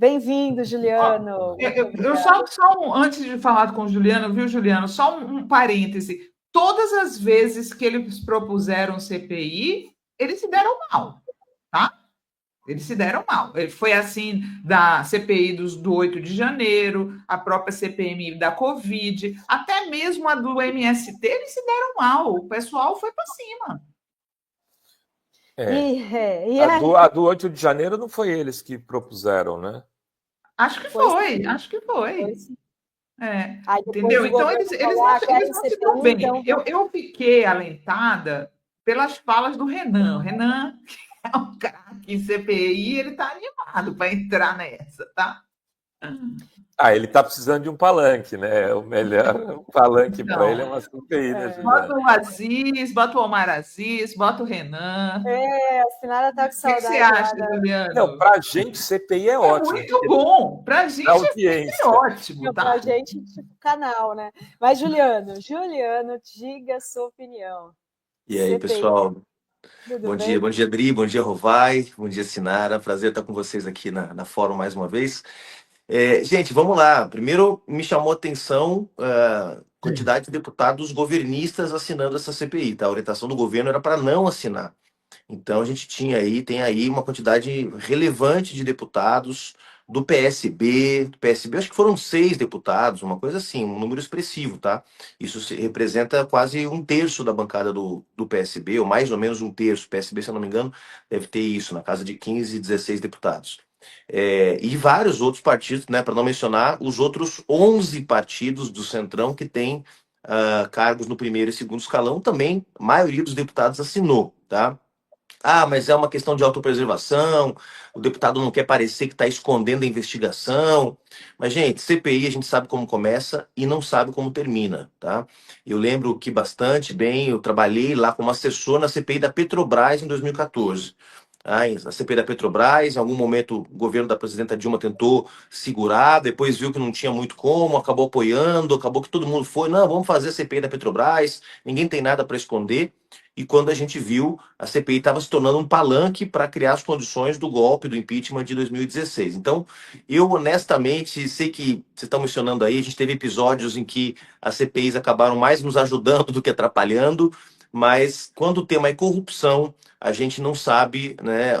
Bem-vindo, Ó, Juliano. Muito eu obrigada. antes de falar com o Juliano, viu, Juliano? Só um parêntese. Todas as vezes que eles propuseram CPI, eles se deram mal, tá? Eles se deram mal. Ele foi assim da CPI do 8 de janeiro, a própria CPMI da Covid, até mesmo a do MST, eles se deram mal. O pessoal foi para cima. É. E A do 8 de janeiro não foi eles que propuseram, né? Acho que Pois foi, acho que foi. sim. É, Aí depois entendeu? o Então, governo falou, eles querem não se dão CPI, bem. então Eu fiquei alentada pelas falas do Renan. O Renan é um craque em CPI, ele está animado para entrar nessa, tá? Ah, ele está precisando de um palanque, né? O melhor palanque para ele é Então, uma CPI, né, bota Juliana? o Aziz, bota o Omar Aziz, bota o Renan. a Sinara tá com O que que você saudade lá acha, da. Não, Juliano? para a gente CPI é É ótimo, muito porque bom. Para a dá gente é audiência. ótimo, Não, pra tá? gente, tipo, canal, né? Mas, Juliano, diga a sua opinião. E aí, CPI, pessoal? tudo bem? Bom dia, Dri, bom dia, Rovai, bom dia, Sinara. Prazer estar com vocês aqui na Fórum mais uma vez. Gente, vamos lá. Primeiro, me chamou a atenção a quantidade de deputados governistas assinando essa CPI, tá? A orientação do governo era para não assinar. Então, a gente tem aí uma quantidade relevante de deputados do PSB, acho que foram 6 deputados, uma coisa assim, um número expressivo, tá? Isso representa quase um terço da bancada do PSB, ou mais ou menos um terço. O PSB, se eu não me engano, deve ter isso, na casa de 15, 16 deputados. E vários outros partidos, né, para não mencionar os outros 11 partidos do Centrão que têm cargos no primeiro e segundo escalão, também a maioria dos deputados assinou, tá? Ah, mas é uma questão de autopreservação, o deputado não quer parecer que está escondendo a investigação. Mas, gente, CPI a gente sabe como começa e não sabe como termina, tá? Eu lembro que bastante bem, eu trabalhei lá como assessor na CPI da Petrobras em 2014. Na CPI da Petrobras, em algum momento o governo da presidenta Dilma tentou segurar, depois viu que não tinha muito como, acabou apoiando, acabou que todo mundo foi, não, vamos fazer a CPI da Petrobras, ninguém tem nada para esconder. E quando a gente viu, a CPI estava se tornando um palanque para criar as condições do golpe, do impeachment de 2016. Então, eu honestamente sei que vocês estão mencionando aí, a gente teve episódios em que as CPIs acabaram mais nos ajudando do que atrapalhando, mas quando o tema é corrupção, a gente não sabe, né,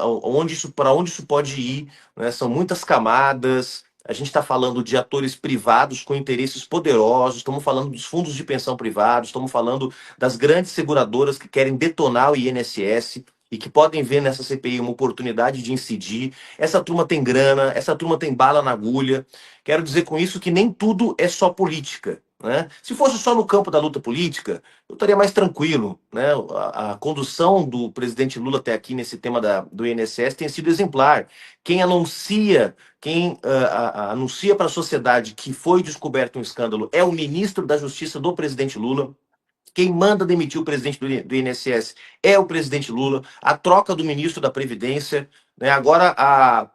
para onde isso pode ir, né? São muitas camadas. A gente está falando de atores privados com interesses poderosos, estamos falando dos fundos de pensão privados, estamos falando das grandes seguradoras que querem detonar o INSS e que podem ver nessa CPI uma oportunidade de incidir. Essa turma tem grana, essa turma tem bala na agulha. Quero dizer com isso que nem tudo é só política, né? Se fosse só no campo da luta política, eu estaria mais tranquilo, né? A condução do presidente Lula até aqui nesse tema do INSS tem sido exemplar. Quem anuncia anuncia para a sociedade que foi descoberto um escândalo é o ministro da Justiça do presidente Lula. Quem manda demitir o presidente do INSS é o presidente Lula. A troca do ministro da Previdência, né? Agora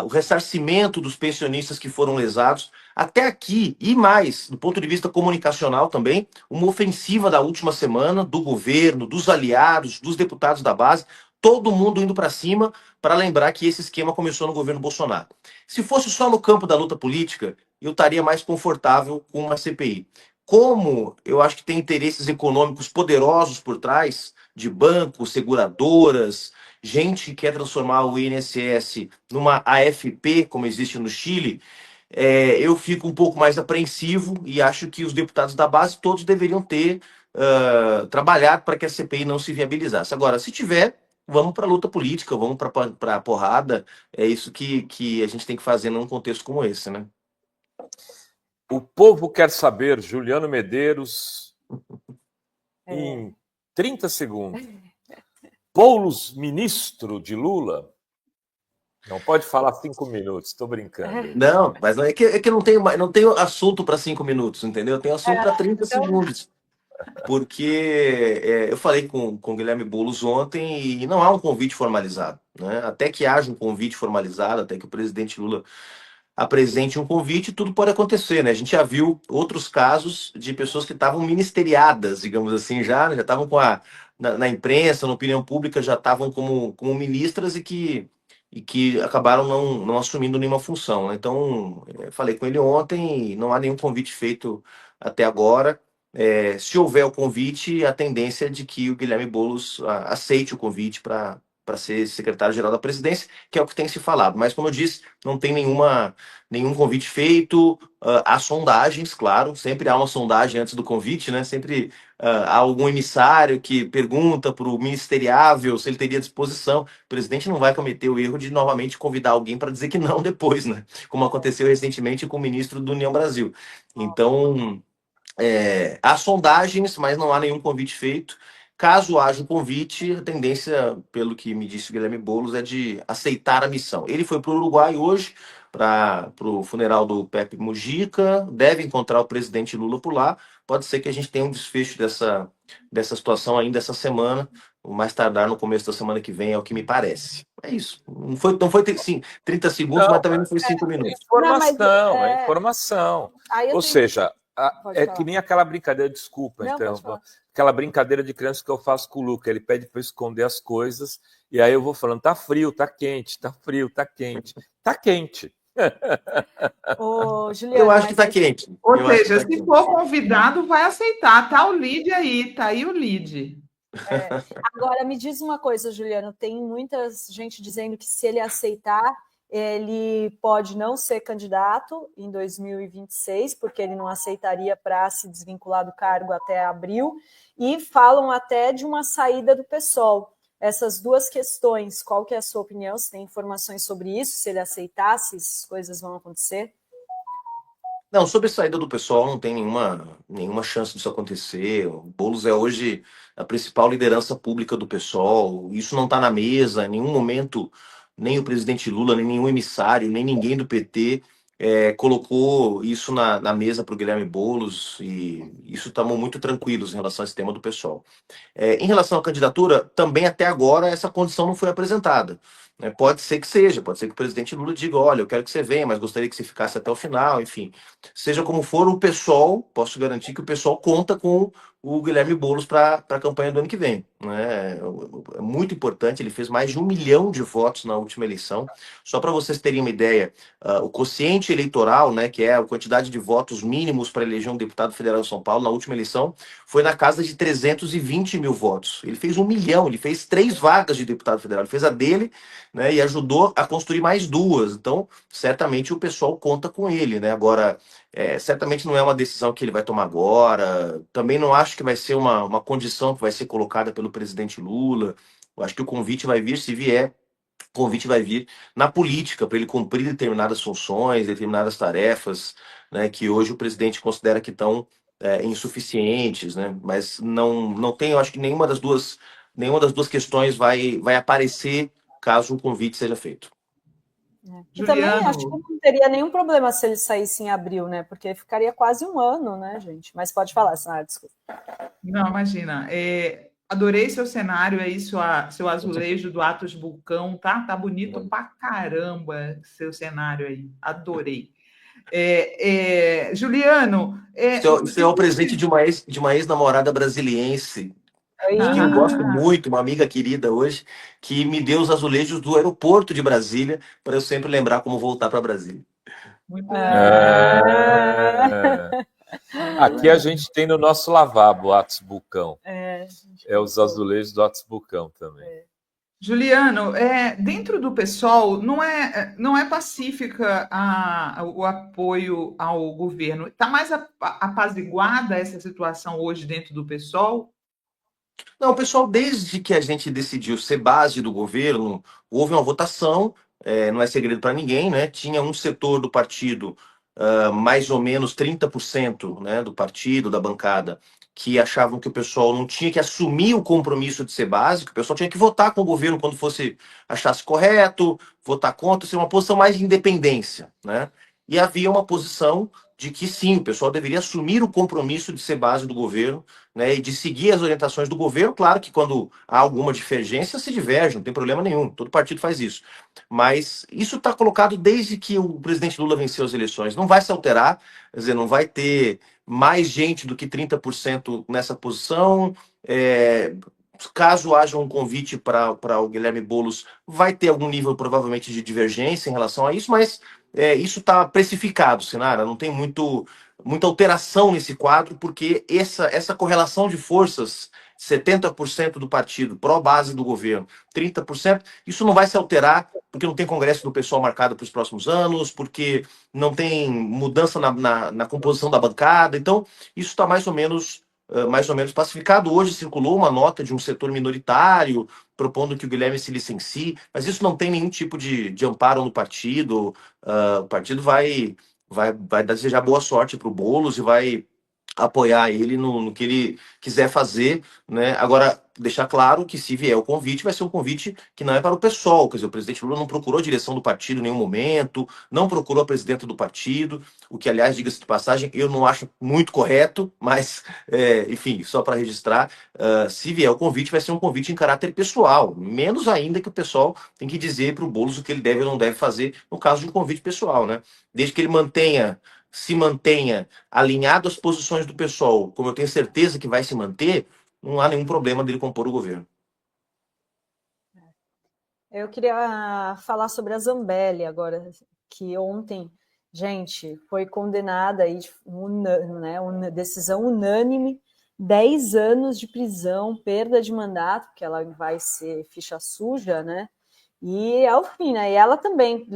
o ressarcimento dos pensionistas que foram lesados. Até aqui, e mais, do ponto de vista comunicacional também, uma ofensiva da última semana do governo, dos aliados, dos deputados da base, todo mundo indo para cima para lembrar que esse esquema começou no governo Bolsonaro. Se fosse só no campo da luta política, eu estaria mais confortável com uma CPI. Como eu acho que tem interesses econômicos poderosos por trás, de bancos, seguradoras, gente que quer transformar o INSS numa AFP, como existe no Chile, eu fico um pouco mais apreensivo e acho que os deputados da base todos deveriam ter trabalhado para que a CPI não se viabilizasse. Agora, se tiver, vamos para a luta política, vamos para a porrada. É isso que a gente tem que fazer num contexto como esse, né? O povo quer saber, Juliano Medeiros, em 30 segundos. Boulos, ministro de Lula? Não pode falar 5 minutos, estou brincando. Não, mas é que eu não tenho assunto para 5 minutos, entendeu? Eu tenho assunto para 30 então, segundos. Porque eu falei com o Guilherme Boulos ontem e não há um convite formalizado, né? Até que haja um convite formalizado, até que o presidente Lula apresente um convite, tudo pode acontecer, né? A gente já viu outros casos de pessoas que estavam ministeriadas, digamos assim, já estavam na imprensa, na opinião pública, já estavam como ministras e que e que acabaram não assumindo nenhuma função, né? Então, falei com ele ontem e não há nenhum convite feito até agora. Se houver o convite, a tendência é de que o Guilherme Boulos aceite o convite para ser secretário-geral da presidência, que é o que tem se falado. Mas, como eu disse, não tem nenhum convite feito. Há sondagens, claro, sempre há uma sondagem antes do convite, né? Sempre há algum emissário que pergunta para o ministeriável se ele teria disposição. O presidente não vai cometer o erro de novamente convidar alguém para dizer que não depois, né? Como aconteceu recentemente com o ministro do União Brasil. Então, há sondagens, mas não há nenhum convite feito. Caso haja um convite, a tendência, pelo que me disse o Guilherme Boulos, é de aceitar a missão. Ele foi para o Uruguai hoje, para o funeral do Pepe Mujica, deve encontrar o presidente Lula por lá. Pode ser que a gente tenha um desfecho dessa situação ainda essa semana, o mais tardar no começo da semana que vem, é o que me parece. É isso. Não foi sim, 30 segundos, Não, mas também não foi 5 minutos. Informação, é informação. Aí eu Ou tenho- seja, Pode é falar. que nem aquela brincadeira, desculpa, Não, então, pode falar. aquela brincadeira de criança que eu faço com o Luca. Ele pede para eu esconder as coisas, e aí eu vou falando, tá frio, tá quente, tá frio, tá quente. Tá quente. Ô, Juliano, Eu acho que mas está quente. Ou Eu acho que seja, tá se quente. for convidado, vai aceitar. Tá o lead aí, tá aí o lead. agora me diz uma coisa, Juliano, tem muita gente dizendo que se ele aceitar, ele pode não ser candidato em 2026, porque ele não aceitaria para se desvincular do cargo até abril, e falam até de uma saída do PSOL. Essas duas questões, qual que é a sua opinião? Você tem informações sobre isso? Se ele aceitar, se essas coisas vão acontecer? Não, sobre a saída do pessoal, não tem nenhuma chance disso acontecer. O Boulos é hoje a principal liderança pública do PSOL. Isso não está na mesa. Em nenhum momento, nem o presidente Lula, nem nenhum emissário, nem ninguém do PT colocou isso na mesa para o Guilherme Boulos. E isso estamos muito tranquilos em relação a esse tema do PSOL. Em relação à candidatura, também até agora essa condição não foi apresentada. Pode ser que seja, pode ser que o presidente Lula diga, olha, eu quero que você venha, mas gostaria que você ficasse até o final, enfim. Seja como for, o pessoal, posso garantir que o pessoal conta com o Guilherme Boulos para a campanha do ano que vem. Né? É muito importante, ele fez mais de 1 milhão de votos na última eleição. Só para vocês terem uma ideia, o quociente eleitoral, né, que é a quantidade de votos mínimos para eleger um deputado federal em São Paulo, na última eleição, foi na casa de 320 mil votos. Ele fez 1 milhão, ele fez 3 vagas de deputado federal. Ele fez a dele, né, e ajudou a construir mais 2. Então, certamente o pessoal conta com ele. Né? Agora, certamente não é uma decisão que ele vai tomar agora. Também não acho que vai ser uma condição que vai ser colocada pelo presidente Lula. Eu acho que o convite vai vir, se vier, o convite vai vir na política, para ele cumprir determinadas funções, determinadas tarefas, né, que hoje o presidente considera que estão insuficientes, né? Mas não tem, eu acho que nenhuma das duas questões vai aparecer caso o convite seja feito. E também Juliano, acho que não teria nenhum problema se ele saísse em abril, né? Porque ficaria quase um ano, né, gente? Mas pode falar, Sinara, desculpa. não, imagina. Adorei seu cenário aí, seu azulejo do Atos Vulcão, tá? Tá bonito pra caramba seu cenário aí. Adorei. Juliano, Isso é o presente de uma ex-namorada brasiliense, que eu gosto muito, uma amiga querida hoje, que me deu os azulejos do aeroporto de Brasília, para eu sempre lembrar como voltar para Brasília. muito Aqui a gente tem no nosso lavabo o Atos Bulcão. Os azulejos do Atos Bulcão também. Juliano, dentro do PSOL não é pacífica o apoio ao governo. Está mais apaziguada essa situação hoje dentro do PSOL? Não, pessoal, desde que a gente decidiu ser base do governo, houve uma votação, não é segredo para ninguém, né? Tinha um setor do partido, mais ou menos 30%, né, do partido, da bancada, que achavam que o pessoal não tinha que assumir o compromisso de ser base, que o pessoal tinha que votar com o governo quando achasse correto, votar contra, ser uma posição mais de independência, né? E havia uma posição de que sim, o pessoal deveria assumir o compromisso de ser base do governo, né, e de seguir as orientações do governo. Claro que quando há alguma divergência, se diverge, não tem problema nenhum, todo partido faz isso. Mas isso está colocado desde que o presidente Lula venceu as eleições. Não vai se alterar, quer dizer, não vai ter mais gente do que 30% nessa posição. caso haja um convite para o Guilherme Boulos, vai ter algum nível, provavelmente, de divergência em relação a isso, mas isso está precificado, Sinara, não tem muita alteração nesse quadro, porque essa correlação de forças, 70% do partido pró-base do governo, 30%, isso não vai se alterar, porque não tem congresso do pessoal marcado para os próximos anos, porque não tem mudança na composição da bancada, então isso está mais ou menos pacificado. Hoje circulou uma nota de um setor minoritário propondo que o Guilherme se licencie, mas isso não tem nenhum tipo de amparo no partido. O partido vai desejar boa sorte para o Boulos e vai apoiar ele no que ele quiser fazer, né? Agora, deixar claro que se vier o convite, vai ser um convite que não é para o PSOL, quer dizer, o presidente Lula não procurou a direção do partido em nenhum momento, não procurou a presidenta do partido, o que, aliás, diga-se de passagem, eu não acho muito correto, mas, enfim, só para registrar, se vier o convite, vai ser um convite em caráter pessoal, menos ainda que o pessoal tem que dizer para o Boulos o que ele deve ou não deve fazer no caso de um convite pessoal, né? Desde que ele se mantenha alinhado às posições do pessoal, como eu tenho certeza que vai se manter, não há nenhum problema dele compor o governo. Eu queria falar sobre a Zambelli agora, que ontem, gente, foi condenada aí, né, uma decisão unânime, 10 anos de prisão, perda de mandato, porque ela vai ser ficha suja, né? E ao fim, né? E ela também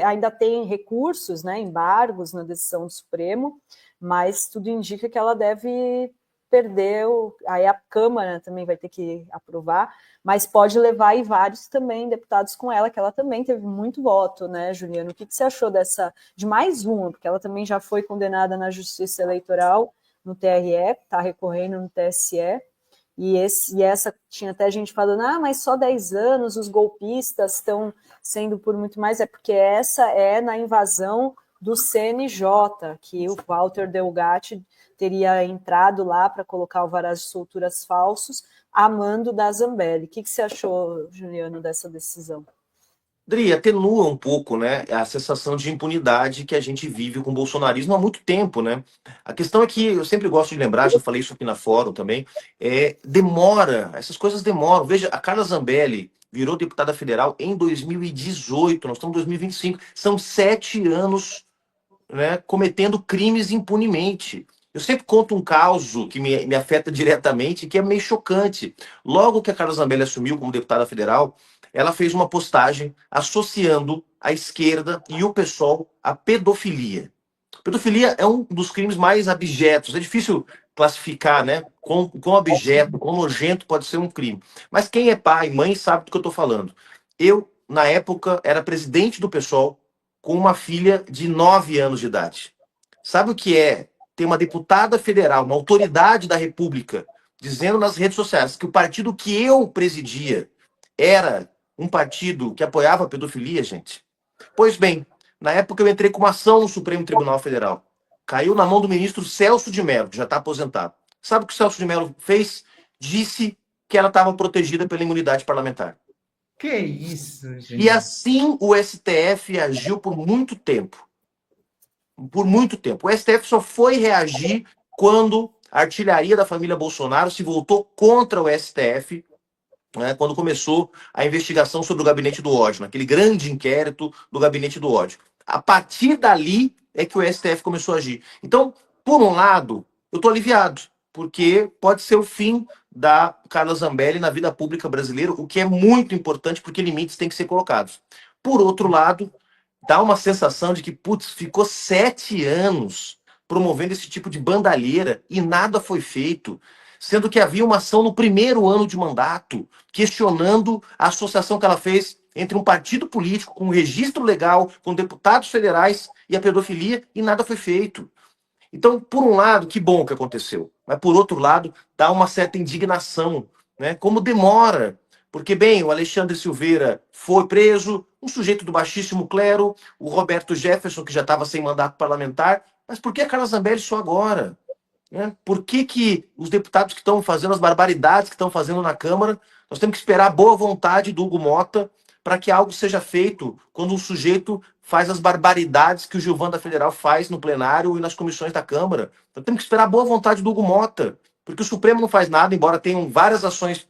ainda tem recursos, né, embargos na decisão do Supremo, mas tudo indica que ela deve perder, aí a Câmara também vai ter que aprovar, mas pode levar aí vários também deputados com ela, que ela também teve muito voto, né, Juliano? O que você achou de mais uma? Porque ela também já foi condenada na Justiça Eleitoral, no TRE, está recorrendo no TSE, e essa tinha até gente falando, mas só 10 anos, os golpistas estão sendo por muito mais, é porque essa é na invasão do CNJ, que o Walter Delgatti teria entrado lá para colocar alvarás de solturas falsos a mando da Zambelli. O que você achou, Juliano, dessa decisão? Dri, atenua um pouco, né, a sensação de impunidade que a gente vive com o bolsonarismo há muito tempo, né? A questão é que eu sempre gosto de lembrar, já falei isso aqui na fórum também, demora, essas coisas demoram. Veja, a Carla Zambelli virou deputada federal em 2018, nós estamos em 2025, são 7 anos, né, cometendo crimes impunemente. Eu sempre conto um caso que me afeta diretamente, que é meio chocante. Logo que a Carla Zambelli assumiu como deputada federal, ela fez uma postagem associando a esquerda e o PSOL à pedofilia. Pedofilia é um dos crimes mais abjetos. É difícil classificar, né? Quão abjeto, quão nojento pode ser um crime. Mas quem é pai, mãe, sabe do que eu estou falando. Eu, na época, era presidente do PSOL com uma filha de 9 anos de idade. Sabe o que é ter uma deputada federal, uma autoridade da República, dizendo nas redes sociais que o partido que eu presidia era um partido que apoiava a pedofilia, gente? Pois bem, na época eu entrei com uma ação no Supremo Tribunal Federal. Caiu na mão do ministro Celso de Mello, que já está aposentado. Sabe o que o Celso de Mello fez? Disse que ela estava protegida pela imunidade parlamentar. Que isso, gente. E assim o STF agiu por muito tempo. Por muito tempo. O STF só foi reagir quando a artilharia da família Bolsonaro se voltou contra o STF, né, quando começou a investigação sobre o Gabinete do Ódio, naquele grande inquérito do Gabinete do Ódio. A partir dali é que o STF começou a agir. Então, por um lado, eu estou aliviado, porque pode ser o fim da Carla Zambelli na vida pública brasileira, o que é muito importante, porque limites têm que ser colocados. Por outro lado, dá uma sensação de que, putz, ficou 7 anos promovendo esse tipo de bandalheira e nada foi feito, sendo que havia uma ação no primeiro ano de mandato, questionando a associação que ela fez entre um partido político com um registro legal, com deputados federais e a pedofilia, e nada foi feito. Então, por um lado, que bom que aconteceu, mas por outro lado, dá uma certa indignação, né? Como demora. Porque, bem, o Alexandre Silveira foi preso, um sujeito do baixíssimo clero, o Roberto Jefferson, que já estava sem mandato parlamentar, mas por que a Carla Zambelli só agora? Né? Por que os deputados que estão fazendo as barbaridades que estão fazendo na Câmara, nós temos que esperar a boa vontade do Hugo Mota para que algo seja feito quando um sujeito faz as barbaridades que o Gilvan da Federal faz no plenário e nas comissões da Câmara? Nós temos que esperar a boa vontade do Hugo Mota. Porque o Supremo não faz nada, embora tenham várias ações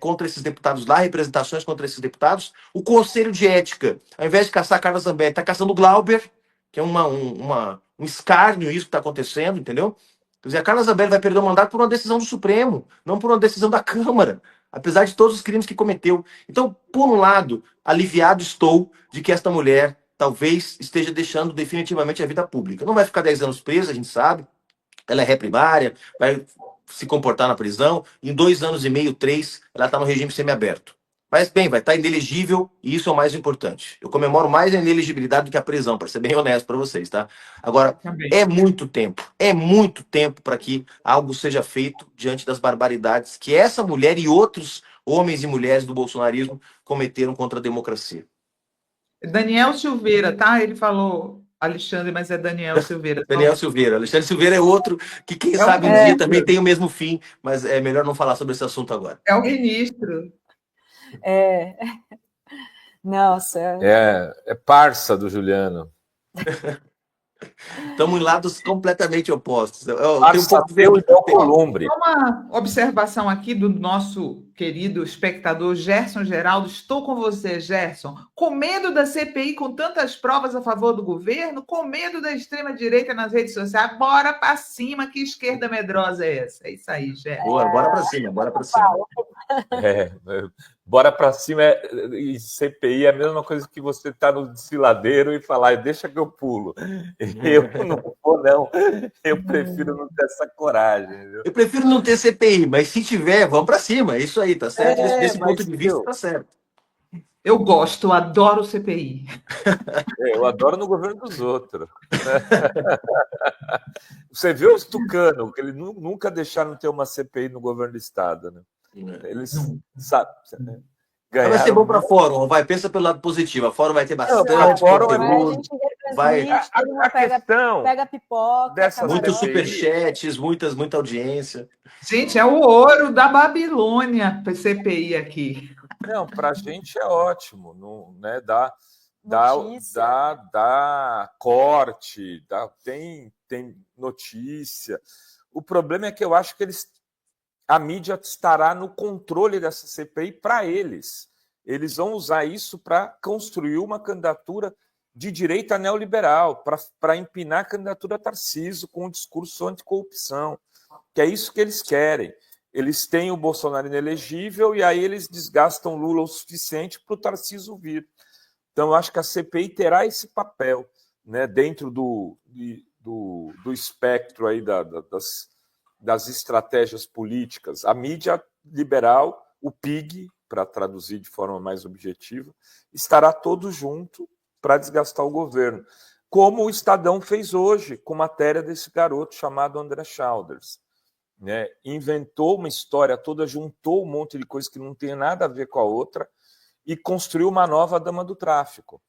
contra esses deputados lá, representações contra esses deputados. O Conselho de Ética, ao invés de caçar a Carla Zambelli, está caçando o Glauber, que é um escárnio isso que está acontecendo, entendeu? Quer dizer, a Carla Zambelli vai perder o mandato por uma decisão do Supremo, não por uma decisão da Câmara, apesar de todos os crimes que cometeu. Então, por um lado, aliviado estou de que esta mulher talvez esteja deixando definitivamente a vida pública. Não vai ficar 10 anos presa, a gente sabe. Ela é ré primária, vai se comportar na prisão. Em 2 anos e meio, 3, ela está no regime semiaberto. Mas, bem, vai estar inelegível e isso é o mais importante. Eu comemoro mais a inelegibilidade do que a prisão, para ser bem honesto para vocês, tá? Agora, é muito tempo para que algo seja feito diante das barbaridades que essa mulher e outros homens e mulheres do bolsonarismo cometeram contra a democracia. Daniel Silveira, tá? Ele falou Alexandre, mas é Daniel Silveira. Daniel Silveira. Alexandre Silveira é outro que, quem sabe, um dia também tem o mesmo fim, mas é melhor não falar sobre esse assunto agora. É o ministro. Nossa. É parça do Juliano. Estamos em lados completamente opostos. Parça teu e Del Columbre. Uma observação aqui do nosso querido espectador Gerson Geraldo. Estou com você, Gerson. Com medo da CPI com tantas provas a favor do governo, com medo da extrema-direita nas redes sociais, bora para cima, que esquerda medrosa é essa? É isso aí, Gerson. Boa, bora para cima, bora para cima. Bora para cima e CPI é a mesma coisa que você estar no desfiladeiro e falar, deixa que eu pulo. Eu não vou, não. Eu prefiro não ter essa coragem. Viu? Eu prefiro não ter CPI, mas se tiver, vamos para cima. É isso aí, tá certo? Desse ponto de vista, tá certo. Eu gosto, eu adoro CPI. Eu adoro no governo dos outros. Você viu os tucanos, que eles nunca deixaram ter uma CPI no governo do Estado, né? Eles sabem. Vai ser bom para fórum, vai, pensa pelo lado positivo. A fórum vai ter bastante conteúdo. A questão pega pipoca, muitos superchats, muita audiência. Gente, é o ouro da Babilônia, CPI aqui. Não, para a gente é ótimo, não, né? Dá corte, tem notícia. O problema é que eu acho que a mídia estará no controle dessa CPI para eles. Eles vão usar isso para construir uma candidatura de direita neoliberal, para empinar a candidatura a Tarcísio com um discurso anticorrupção, que é isso que eles querem. Eles têm o Bolsonaro inelegível e aí eles desgastam Lula o suficiente para o Tarcísio vir. Então, eu acho que a CPI terá esse papel, né, dentro do espectro aí das estratégias políticas. A mídia liberal, o PIG, para traduzir de forma mais objetiva, estará todo junto para desgastar o governo, como o Estadão fez hoje com matéria desse garoto chamado André Childers. Né? Inventou uma história toda, juntou um monte de coisa que não tem nada a ver com a outra e construiu uma nova dama do tráfico.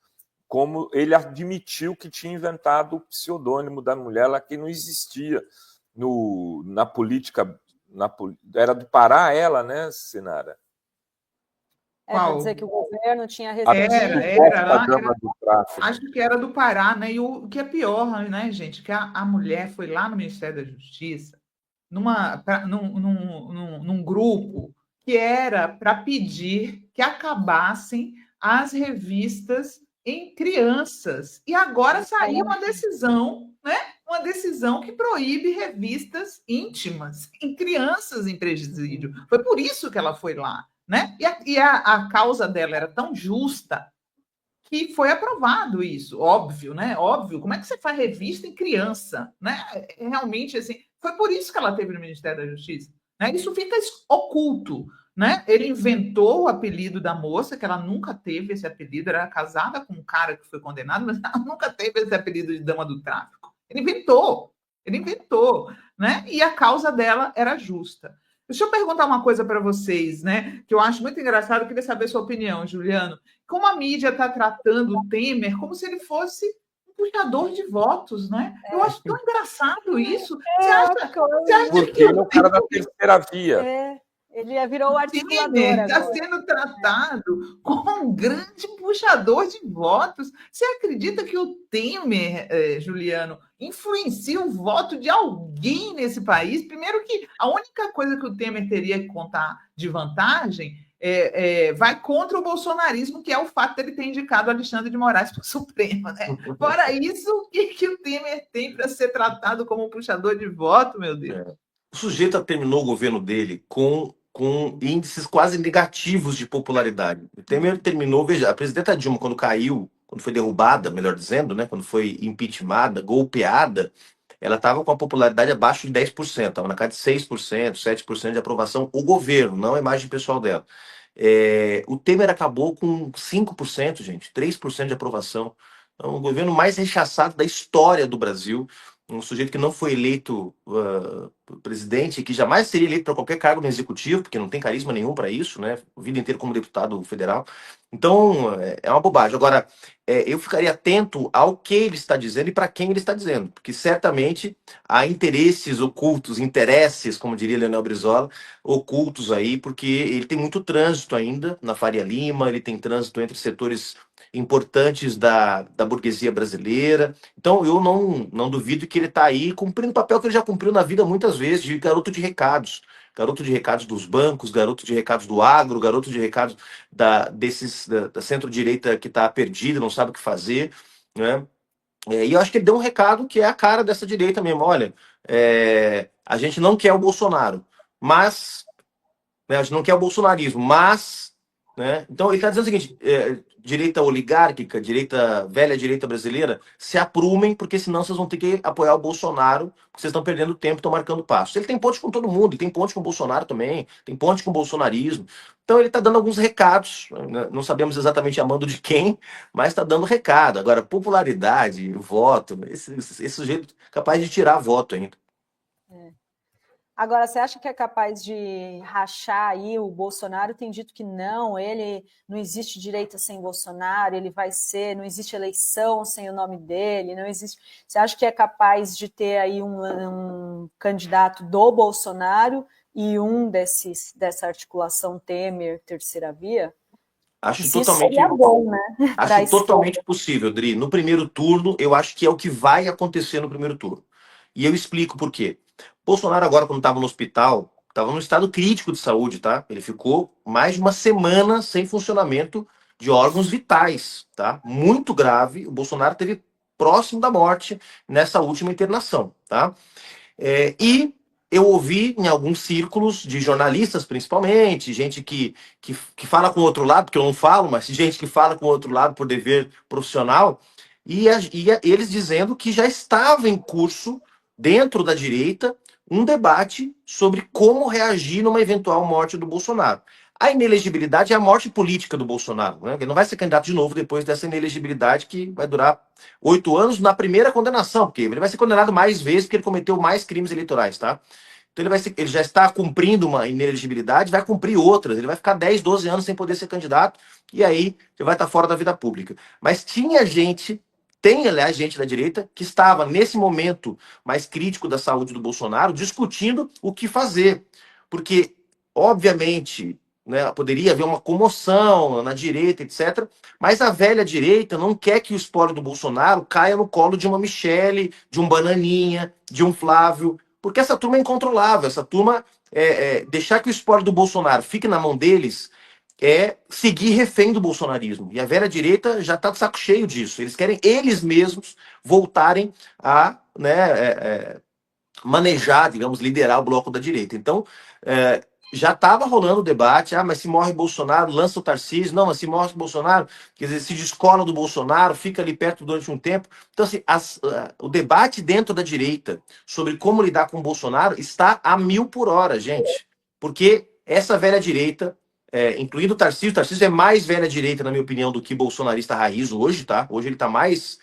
Como ele admitiu que tinha inventado o pseudônimo da mulher lá que não existia na política. Era do Pará ela, né, Sinara? Quer dizer que o governo tinha recebido. Acho que era do Pará, né? E o que é pior, né, gente, que a mulher foi lá no Ministério da Justiça num grupo que era para pedir que acabassem as revistas em crianças. E agora saiu uma decisão, né? Uma decisão que proíbe revistas íntimas em crianças em presídio. Foi por isso que ela foi lá, né? E a causa dela era tão justa que foi aprovado isso, óbvio, né? Óbvio. Como é que você faz revista em criança, né? Realmente, assim, foi por isso que ela teve no Ministério da Justiça, né? Isso fica oculto, né? Ele inventou o apelido da moça, que ela nunca teve esse apelido, era casada com um cara que foi condenado, mas ela nunca teve esse apelido de dama do tráfico. Ele inventou, né? E a causa dela era justa. Deixa eu perguntar uma coisa para vocês, né? Que eu acho muito engraçado, eu queria saber a sua opinião, Juliano. Como a mídia está tratando o Temer como se ele fosse um puxador de votos, né? Eu acho tão engraçado isso. Você acha Porque ele é o cara da terceira via. Ele virou o articulador Temer está agora. sendo tratado como um grande puxador de votos. Você acredita que o Temer, Juliano, influencia o voto de alguém nesse país? Primeiro que a única coisa que o Temer teria que contar de vantagem vai contra o bolsonarismo, que é o fato dele ter indicado o Alexandre de Moraes para o Supremo. Né? Fora isso, o que o Temer tem para ser tratado como um puxador de voto, meu Deus? O sujeito terminou o governo dele com índices quase negativos de popularidade. O Temer terminou, veja, a presidenta Dilma, quando caiu, quando foi derrubada, melhor dizendo, né, quando foi impeachmentada, golpeada, ela estava com a popularidade abaixo de 10%, estava na casa de 6%, 7% de aprovação, o governo, não a imagem pessoal dela. O Temer acabou com 5%, gente, 3% de aprovação. Então, o governo mais rechaçado da história do Brasil, um sujeito que não foi eleito presidente, que jamais seria eleito para qualquer cargo no executivo, porque não tem carisma nenhum para isso, né? A vida inteira como deputado federal. Então, é uma bobagem. Agora, eu ficaria atento ao que ele está dizendo e para quem ele está dizendo, porque certamente há interesses ocultos, interesses, como diria Leonel Brizola, ocultos aí, porque ele tem muito trânsito ainda na Faria Lima, ele tem trânsito entre setores importantes da burguesia brasileira. Então, eu não duvido que ele está aí cumprindo o papel que ele já cumpriu na vida muitas vezes, de garoto de recados. Garoto de recados dos bancos, garoto de recados do agro, garoto de recados da centro-direita que está perdida, não sabe o que fazer, né? E eu acho que ele deu um recado que é a cara dessa direita mesmo. Olha, a gente não quer o Bolsonaro, mas... né, a gente não quer o bolsonarismo, mas... né, então ele está dizendo o seguinte, direita oligárquica, velha direita brasileira, se aprumem, porque senão vocês vão ter que apoiar o Bolsonaro, porque vocês estão perdendo tempo e estão marcando passos. Ele tem ponte com todo mundo, ele tem ponte com o Bolsonaro também, tem ponte com o bolsonarismo. Então ele está dando alguns recados, né, não sabemos exatamente a mando de quem, mas está dando recado. Agora, popularidade, voto, esse sujeito é capaz de tirar voto ainda. Agora, você acha que é capaz de rachar aí o Bolsonaro? Tem dito que não, ele não existe direita sem Bolsonaro, ele vai ser, não existe eleição sem o nome dele, não existe. Você acha que é capaz de ter aí um candidato do Bolsonaro e dessa articulação Temer, terceira via? Acho Isso totalmente, seria bom, né? acho totalmente possível, Dri. No primeiro turno, eu acho que é o que vai acontecer no primeiro turno. E eu explico por quê. Bolsonaro agora, quando estava no hospital, estava num estado crítico de saúde, tá? Ele ficou mais de uma semana sem funcionamento de órgãos vitais, tá? Muito grave. O Bolsonaro esteve próximo da morte nessa última internação, tá? E eu ouvi em alguns círculos de jornalistas, principalmente, gente que fala com o outro lado, porque eu não falo, mas gente que fala com o outro lado por dever profissional, e eles dizendo que já estava em curso, dentro da direita, um debate sobre como reagir numa eventual morte do Bolsonaro. A inelegibilidade é a morte política do Bolsonaro, né? Ele não vai ser candidato de novo depois dessa inelegibilidade que vai durar 8 anos na primeira condenação, porque ele vai ser condenado mais vezes porque ele cometeu mais crimes eleitorais, tá? Então ele já está cumprindo uma inelegibilidade, vai cumprir outras, ele vai ficar 10, 12 anos sem poder ser candidato, e aí ele vai estar fora da vida pública. Mas tem, aliás, gente da direita que estava, nesse momento mais crítico da saúde do Bolsonaro, discutindo o que fazer. Porque, obviamente, né, poderia haver uma comoção na direita, etc. Mas a velha direita não quer que o espólio do Bolsonaro caia no colo de uma Michele, de um Bananinha, de um Flávio, porque essa turma é incontrolável. Essa turma, deixar que o espólio do Bolsonaro fique na mão deles é seguir refém do bolsonarismo. E a velha direita já está de saco cheio disso. Eles querem eles mesmos voltarem a manejar, digamos, liderar o bloco da direita. Então, já estava rolando o debate, mas se morre Bolsonaro, lança o Tarcísio, não, mas se morre Bolsonaro, quer dizer, se descola do Bolsonaro, fica ali perto durante um tempo. Então, assim, o debate dentro da direita sobre como lidar com o Bolsonaro está a 1000 por hora, gente. Porque essa velha direita, incluindo o Tarcísio é mais velha direita, na minha opinião, do que bolsonarista raiz hoje, tá? Hoje ele está mais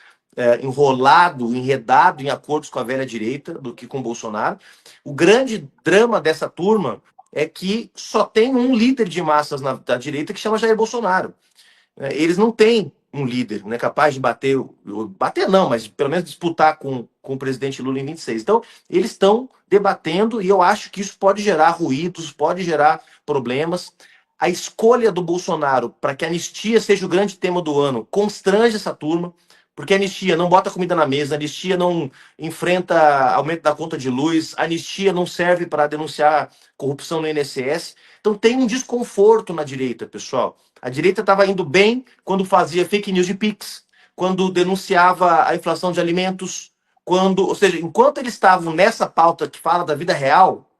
enredado em acordos com a velha direita do que com o Bolsonaro. O grande drama dessa turma é que só tem um líder de massas da direita que chama Jair Bolsonaro. Eles não têm um líder, né, capaz de bater não, mas pelo menos disputar com o presidente Lula em 26. Então, eles estão debatendo e eu acho que isso pode gerar ruídos, pode gerar problemas. A escolha do Bolsonaro para que a anistia seja o grande tema do ano constrange essa turma, porque a anistia não bota comida na mesa, a anistia não enfrenta aumento da conta de luz, a anistia não serve para denunciar corrupção no INSS. Então tem um desconforto na direita, pessoal. A direita estava indo bem quando fazia fake news de Pix, quando denunciava a inflação de alimentos, ou seja, enquanto eles estavam nessa pauta que fala da vida real,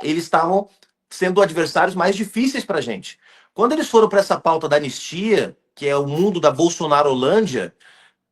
eles estavam sendo adversários mais difíceis para a gente. Quando eles foram para essa pauta da anistia, que é o mundo da Bolsonarolândia,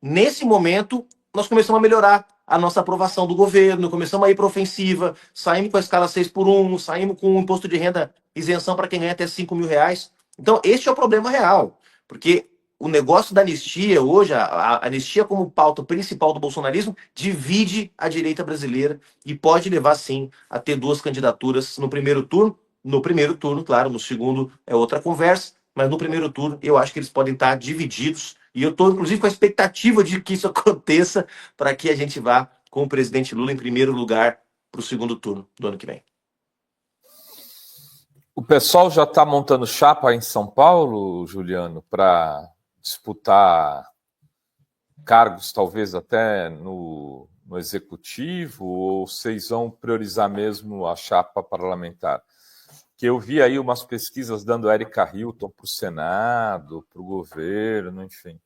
nesse momento nós começamos a melhorar a nossa aprovação do governo, começamos a ir para ofensiva, saímos com a escala 6x1, saímos com o imposto de renda isenção para quem ganha até 5 mil reais. Então, este é o problema real, porque o negócio da anistia hoje, a anistia como pauta principal do bolsonarismo, divide a direita brasileira e pode levar, sim, a ter duas candidaturas no primeiro turno. No primeiro turno, claro, no segundo é outra conversa, mas no primeiro turno eu acho que eles podem estar divididos e eu estou, inclusive, com a expectativa de que isso aconteça para que a gente vá com o presidente Lula em primeiro lugar para o segundo turno do ano que vem. O pessoal já está montando chapa em São Paulo, Juliano, para disputar cargos, talvez até no executivo, ou vocês vão priorizar mesmo a chapa parlamentar? Que eu vi aí umas pesquisas dando Érica Hilton para o Senado, para o governo, enfim.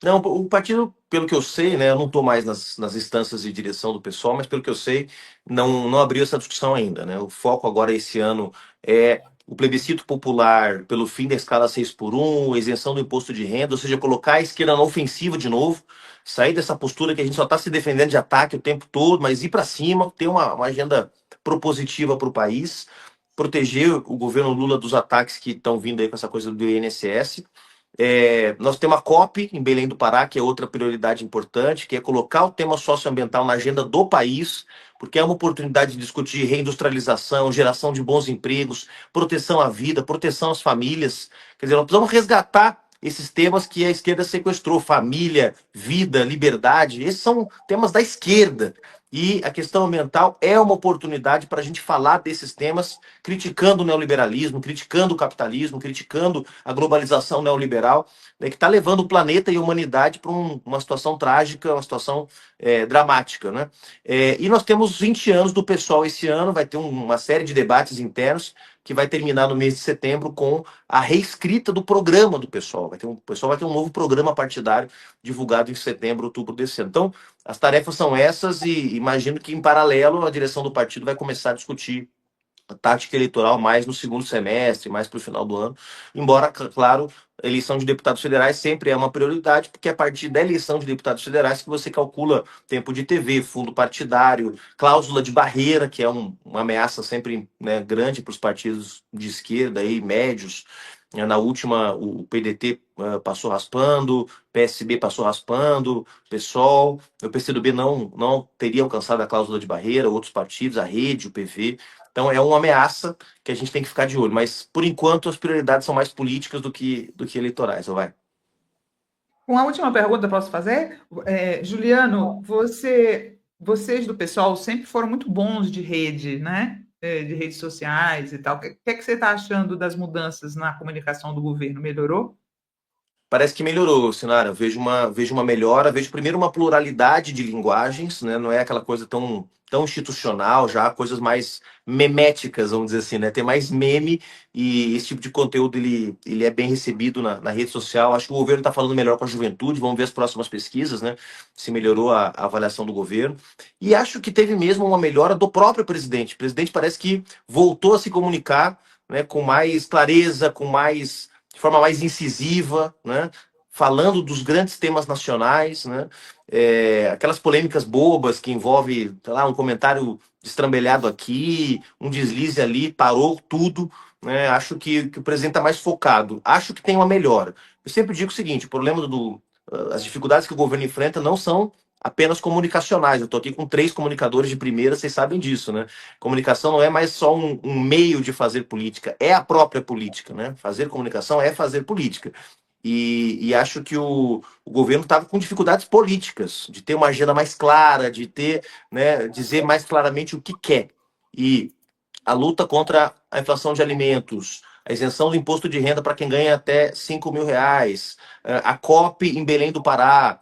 Não, o partido, pelo que eu sei, né, eu não estou mais nas instâncias de direção do pessoal, mas pelo que eu sei, não abriu essa discussão ainda, né? O foco agora esse ano é o plebiscito popular pelo fim da escala 6x1, isenção do imposto de renda, ou seja, colocar a esquerda na ofensiva de novo, sair dessa postura que a gente só está se defendendo de ataque o tempo todo, mas ir para cima, ter uma agenda propositiva para o país, proteger o governo Lula dos ataques que estão vindo aí com essa coisa do INSS. Nós temos a COP em Belém do Pará, que é outra prioridade importante, que é colocar o tema socioambiental na agenda do país, porque é uma oportunidade de discutir reindustrialização, geração de bons empregos, proteção à vida, proteção às famílias. Quer dizer, nós precisamos resgatar esses temas que a esquerda sequestrou: família, vida, liberdade. Esses são temas da esquerda. E a questão ambiental é uma oportunidade para a gente falar desses temas, criticando o neoliberalismo, criticando o capitalismo, criticando a globalização neoliberal, né, que está levando o planeta e a humanidade para uma situação trágica, uma situação dramática, né? E nós temos 20 anos do PSOL esse ano, vai ter uma série de debates internos que vai terminar no mês de setembro com a reescrita do programa do PSOL. O PSOL vai ter um novo programa partidário divulgado em setembro, outubro desse ano. Então, as tarefas são essas e imagino que, em paralelo, a direção do partido vai começar a discutir a tática eleitoral mais no segundo semestre, mais para o final do ano. Embora, claro, a eleição de deputados federais sempre é uma prioridade, porque é a partir da eleição de deputados federais que você calcula tempo de TV, fundo partidário, cláusula de barreira, que é uma ameaça sempre, né, grande para os partidos de esquerda e médios. Na última, o PDT passou raspando, PSB passou raspando, PSOL, o PCdoB não teria alcançado a cláusula de barreira, outros partidos, a Rede, o PV. Então é uma ameaça que a gente tem que ficar de olho. Mas, por enquanto, as prioridades são mais políticas do que eleitorais. Vai. Uma última pergunta posso fazer? Juliano, vocês do pessoal sempre foram muito bons de rede, né? De redes sociais e tal. O que é que você está achando das mudanças na comunicação do governo? Melhorou? Parece que melhorou, Sinara. Vejo uma melhora, vejo primeiro uma pluralidade de linguagens, né? Não é aquela coisa tão institucional, já coisas mais meméticas, vamos dizer assim, né? Tem mais meme e esse tipo de conteúdo ele é bem recebido na rede social. Acho que o governo está falando melhor com a juventude, vamos ver as próximas pesquisas, né? Se melhorou a avaliação do governo. E acho que teve mesmo uma melhora do próprio presidente. O presidente parece que voltou a se comunicar, né, com mais clareza, de forma mais incisiva, né? Falando dos grandes temas nacionais, né? Aquelas polêmicas bobas que envolve, sei lá, um comentário destrambelhado aqui, um deslize ali, parou tudo, né? Acho que o presidente está mais focado. Acho que tem uma melhora. Eu sempre digo o seguinte: o problema as dificuldades que o governo enfrenta não são apenas comunicacionais. Eu estou aqui com 3 comunicadores de primeira, vocês sabem disso, né? Comunicação não é mais só um meio de fazer política, é a própria política, né? Fazer comunicação é fazer política. e acho que o governo estava com dificuldades políticas, de ter uma agenda mais clara, de ter, né, dizer mais claramente o que quer. E a luta contra a inflação de alimentos, a isenção do imposto de renda para quem ganha até R$ 5.000, a COP em Belém do Pará,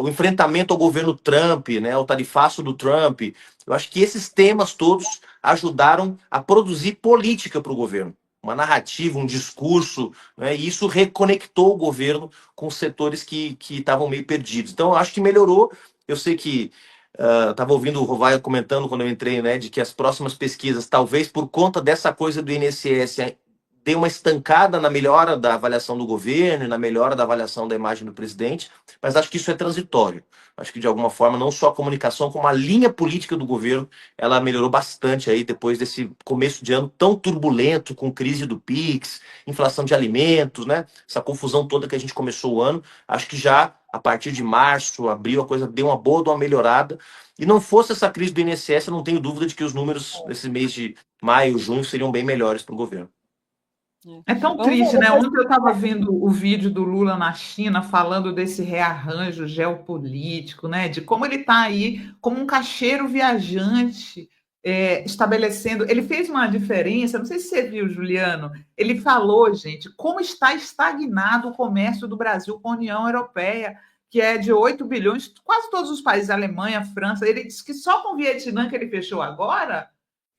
o enfrentamento ao governo Trump, né, o tarifaço do Trump. Eu acho que esses temas todos ajudaram a produzir política para o governo. Uma narrativa, um discurso, né, e isso reconectou o governo com os setores que estavam meio perdidos. Então, eu acho que melhorou. Eu sei que estava ouvindo o Rovaia comentando quando eu entrei, né, de que as próximas pesquisas, talvez por conta dessa coisa do INSS, dê uma estancada na melhora da avaliação do governo, na melhora da avaliação da imagem do presidente, mas acho que isso é transitório. Acho que, de alguma forma, não só a comunicação, como a linha política do governo, ela melhorou bastante aí depois desse começo de ano tão turbulento, com crise do Pix, inflação de alimentos, né? Essa confusão toda que a gente começou o ano. Acho que já, a partir de março, abril, a coisa deu uma boa, uma melhorada. E não fosse essa crise do INSS, eu não tenho dúvida de que os números desse mês de maio, junho, seriam bem melhores para o governo. É tão Vamos ver triste, né? depois. Ontem eu estava vendo o vídeo do Lula na China falando desse rearranjo geopolítico, né? De como ele está aí como um cacheiro viajante, estabelecendo. Ele fez uma diferença, não sei se você viu, Juliano. Ele falou, gente, como está estagnado o comércio do Brasil com a União Europeia, que é de 8 bilhões, quase todos os países, Alemanha, França. Ele disse que só com o Vietnã, que ele fechou agora,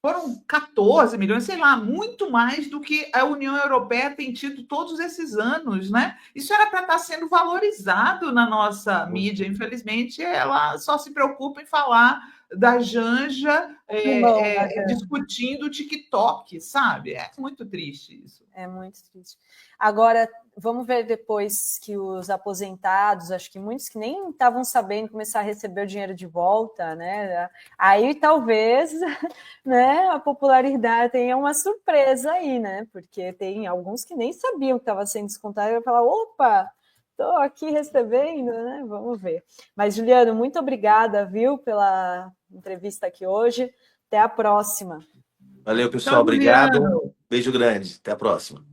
foram 14 milhões, sei lá, muito mais do que a União Europeia tem tido todos esses anos, né? Isso era para estar sendo valorizado na nossa mídia. Infelizmente, ela só se preocupa em falar da Janja discutindo o TikTok, sabe? É muito triste isso. É muito triste. Agora, vamos ver depois que os aposentados, acho que muitos que nem estavam sabendo começar a receber o dinheiro de volta, né? Aí talvez, né, a popularidade tenha uma surpresa aí, né? Porque tem alguns que nem sabiam que estava sendo descontado e vai falar, opa, estou aqui recebendo, né? Vamos ver. Mas, Juliano, muito obrigada, viu, pela entrevista aqui hoje. Até a próxima. Valeu, pessoal. Obrigado. Beijo grande. Até a próxima.